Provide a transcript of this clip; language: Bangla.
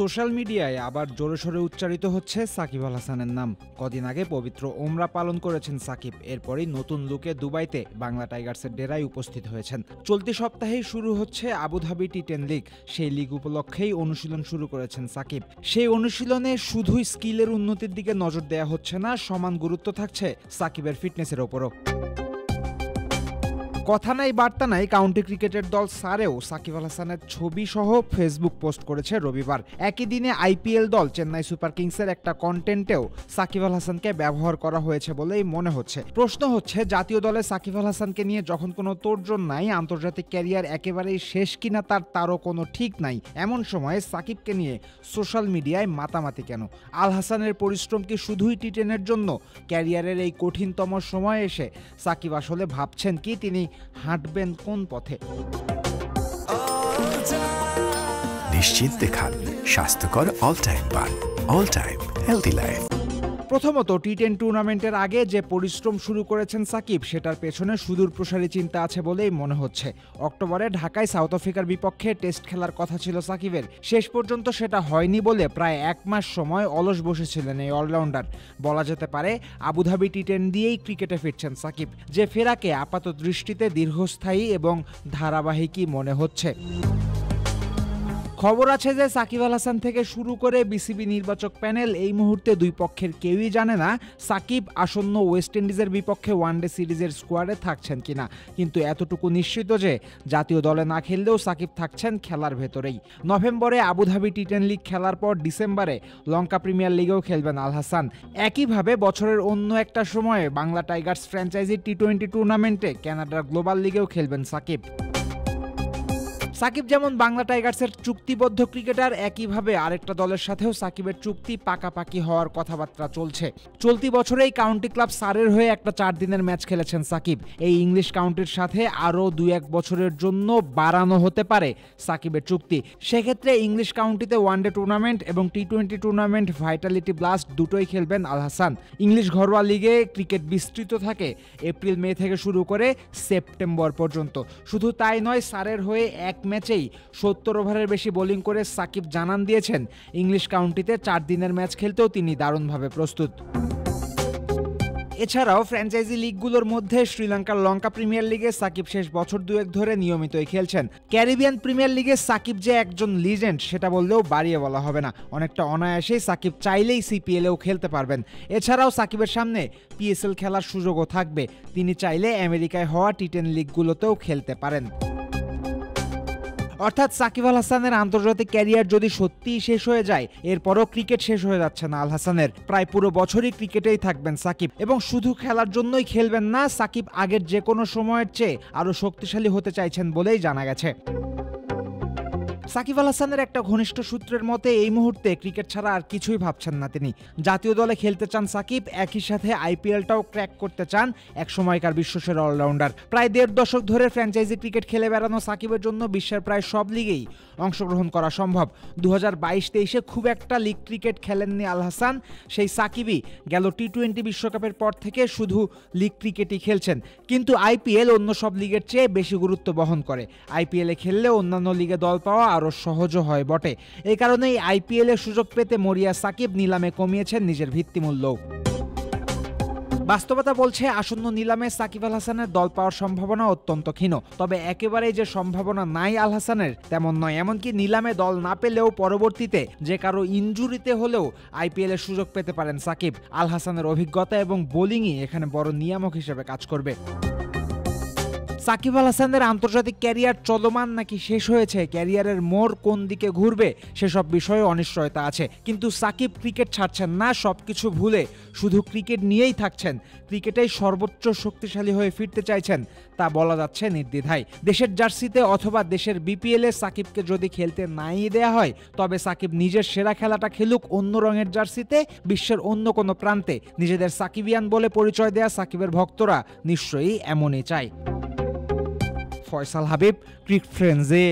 সোশ্যাল মিডিয়ায় আবার জোরেশোরে উচ্চারিত হচ্ছে সাকিব আল হাসানের নাম। কদিন আগে পবিত্র ওমরা পালন করেছেন সাকিব। এরপরই নতুন লুকে দুবাইতে বাংলা টাইগার্সের ডেরায় উপস্থিত হয়েছেন। চলতি সপ্তাহেই শুরু হচ্ছে আবুধাবি টি10 লিগ। সেই লিগ উপলক্ষেই অনুশীলন শুরু করেছেন সাকিব। সেই অনুশীলনে শুধুই স্কিলের উন্নতির দিকে নজর দেওয়া হচ্ছে না, সমান গুরুত্ব থাকছে সাকিবের ফিটনেসের ওপরও। কথা নাই বার্তা নাই, কাউন্টি ক্রিকেটের দল সারেও সাকিব আল হাসানের ছবি সহ ফেসবুক পোস্ট করেছে রবিবার। একই দিনে আইপিএল দল চেন্নাই সুপার কিংসের একটা কন্টেন্টেও সাকিব আল হাসানকে ব্যবহার করা হয়েছে বলেই মনে হচ্ছে। প্রশ্ন হচ্ছে, জাতীয় দলে সাকিব আল হাসানকে নিয়ে যখন কোনো তোড়জোড় নাই, আন্তর্জাতিক ক্যারিয়ার একেবারেই শেষ কিনা তারও কোনো ঠিক নাই, এমন সময়ে সাকিবকে নিয়ে সোশ্যাল মিডিয়ায় মাতামাতি কেন? আল হাসানের পরিশ্রম কি শুধুই টি10-এর জন্য? ক্যারিয়ারের এই কঠিনতম সময়ে এসে সাকিব আসলে ভাবছেন কি তিনি হাঁটবেন কোন পথে? নিশ্চিন্তে খান স্বাস্থ্যকর অল টাইম পান, অল টাইম হেলদি লাইফ। প্রথমত, টি10 টুর্নামেন্টের আগে যে পরিশ্রম শুরু করেছেন সাকিব, সেটার পেছনে সুদূর প্রসারী চিন্তা আছে বলেই মনে হচ্ছে। অক্টোবরে ঢাকায় সাউথ আফ্রিকার বিপক্ষে টেস্ট খেলার কথা ছিল সাকিবের। শেষ পর্যন্ত সেটা হয়নি বলে প্রায় এক মাস সময় অলস বসেছিলেন এই অলরাউন্ডার। বলা যেতে পারে আবুধাবি টি10 দিয়েই ক্রিকেটে ফিরছেন সাকিব, যে ফেরাকে আপাত দৃষ্টিতে দীর্ঘস্থায়ী এবং ধারাবাহিকই মনে হচ্ছে। খবর আছে যে সাকিব আল হাসান থেকে শুরু করে বিসিবি নির্বাচক প্যানেল এই মুহূর্তে দুই পক্ষের কেউই জানে না সাকিব আসন্ন ওয়েস্ট ইন্ডিজের বিপক্ষে ওয়ানডে সিরিজের স্কোয়াডে থাকছেন কিনা। কিন্তু এতটুকু নিশ্চিত যে জাতীয় দলে না খেললেও সাকিব থাকছেন খেলার ভেতরেই। নভেম্বরে আবুধাবি টি10 লিগ খেলার পর ডিসেম্বরে লঙ্কা প্রিমিয়ার লিগেও খেলবেন আল হাসান। একইভাবে বছরের অন্য একটা সময়ে বাংলা টাইগার্স ফ্র্যাঞ্চাইজি টি20 টুর্নামেন্টে কানাডার গ্লোবাল লিগেও খেলবেন সাকিব। সাকিব যেমন বাংলা টাইগার্সের চুক্তিবদ্ধ ক্রিকেটার, একইভাবে আরেকটা দলের সাথেও সাকিবের চুক্তি পাকাপাকি হওয়ার কথাবার্তা চলছে। চলতি বছরেই কাউন্টি ক্লাব সারের হয়ে একটা 4 দিনের ম্যাচ খেলেছেন সাকিব। এই ইংলিশ কাউন্টির সাথে আরও 2-1 বছরের জন্য বাড়ানো হতে পারে সাকিবের চুক্তি। সেক্ষেত্রে ইংলিশ কাউন্টিতে ওয়ানডে টুর্নামেন্ট এবং টি20 টুর্নামেন্ট ভাইটালিটি ব্লাস্ট দুটোই খেলবেন আল হাসান। ইংলিশ ঘরোয়া লিগে ক্রিকেট বিস্তৃত থাকে এপ্রিল-মে থেকে শুরু করে সেপ্টেম্বর পর্যন্ত। শুধু তাই নয়, সারের হয়ে এক ম্যাচেই 70 ওভারের বেশি বোলিং করে সাকিব জানান দিয়েছেন ইংলিশ কাউন্টিতে 4 দিনের ম্যাচ খেলতেও তিনি দারুণভাবে প্রস্তুত। এছাড়াও ফ্র্যাঞ্চাইজি লিগগুলোর মধ্যে শ্রীলঙ্কার লঙ্কা প্রিমিয়ার লিগে সাকিব শেষ বছর 2-1 ধরে নিয়মিতই খেলছেন। ক্যারিবিয়ান প্রিমিয়ার লিগে সাকিব যে একজন লিজেন্ড সেটা বললেও বাড়িয়ে বলা হবে না। অনেকটা অনায়াসেই সাকিব চাইলেই সিপিএলেও খেলতে পারবেন। এছাড়াও সাকিবের সামনে পিএসএল খেলার সুযোগও থাকবে। তিনি চাইলে আমেরিকায় হওয়া টি10 লিগগুলোতেও খেলতে পারেন। অর্থাৎ সাকিব আল হাসানের আন্তর্জাতিক ক্যারিয়ার যদি সত্যিই শেষ হয়ে যায়, এরপরও ক্রিকেট শেষ হয়ে যাচ্ছে না আল হাসানের। প্রায় পুরো বছরই ক্রিকেটেই থাকবেন সাকিব, এবং শুধু খেলার জন্যই খেলবেন না, সাকিব আগের যে কোনো সময়ের চেয়ে আরও শক্তিশালী হতে চাইছেন বলেই জানা গেছে। সাকিব আল হাসানের একটা ঘনিষ্ঠ সূত্রের মতে এই মুহূর্তে ক্রিকেট ছাড়া আর কিছুই ভাবছেন না তিনি। জাতীয় দলে খেলতে চান সাকিব, একই সাথে আইপিএলটাও ক্র্যাক করতে চান এক সময়কার বিশ্বসেরা অলরাউন্ডার। প্রায় 1.5 দশক ধরে ফ্র্যাঞ্চাইজি ক্রিকেট খেলে বেড়ানো সাকিবের জন্য বিশ্বের প্রায় সব লিগেই অংশগ্রহণ করা সম্ভব। 2022-23-এ খুব একটা লিগ ক্রিকেট খেলেননি আল হাসান। সেই সাকিবই গেল টি20 বিশ্বকাপের পর থেকে শুধু লিগ ক্রিকেটই খেলছেন। কিন্তু আইপিএল অন্য সব লিগের চেয়ে বেশি গুরুত্ব বহন করে। আইপিএলে খেললে অন্যান্য লিগে দল পাওয়া আরও সহজও হয় বটে। এই কারণেই আইপিএলে সুযোগ পেতে মরিয়া সাকিব নিলামে কমিয়েছেন নিজের ভিত্তিমূল্য। বাস্তবতা বলছে আসন্ন নিলামে সাকিব আল হাসানের দল পাওয়ার সম্ভাবনা অত্যন্ত ক্ষীণ। তবে একেবারেই যে সম্ভাবনা নাই আল হাসানের তেমন নয়। এমনকি নিলামে দল না পেলেও পরবর্তীতে যে কারো ইনজুরিতে হলেও আইপিএল এর সুযোগ পেতে পারেন সাকিব। আল হাসানের অভিজ্ঞতা এবং বোলিংই এখানে বড় নিয়ামক হিসেবে কাজ করবে। সাকিব আল হাসানের আন্তর্জাতিক ক্যারিয়ার চলমান নাকি শেষ হয়েছে, ক্যারিয়ারের মোড় কোন দিকে ঘুরবে সেসব বিষয়ে অনিশ্চয়তা আছে। কিন্তু সাকিব ক্রিকেট ছাড়ছেন না, সবকিছু ভুলে শুধু ক্রিকেট নিয়েই থাকছেন। ক্রিকেটেই সর্বোচ্চ শক্তিশালী হয়ে ফিরতে চাইছেন, তা বলা যাচ্ছে নির্দ্বিধায়। দেশের জার্সিতে অথবা দেশের বিপিএলে সাকিবকে যদি খেলতে নাই দেয়া হয়, তবে সাকিব নিজের সেরা খেলাটা খেলুক অন্য রঙের জার্সিতে, বিশ্বের অন্য কোনো প্রান্তে। নিজেদের সাকিবিয়ান বলে পরিচয় দেয়া সাকিবের ভক্তরা নিশ্চয়ই এমনই চায়। ফয়সাল হাবিব, ক্রিকেট ফ্রেন্ডসে।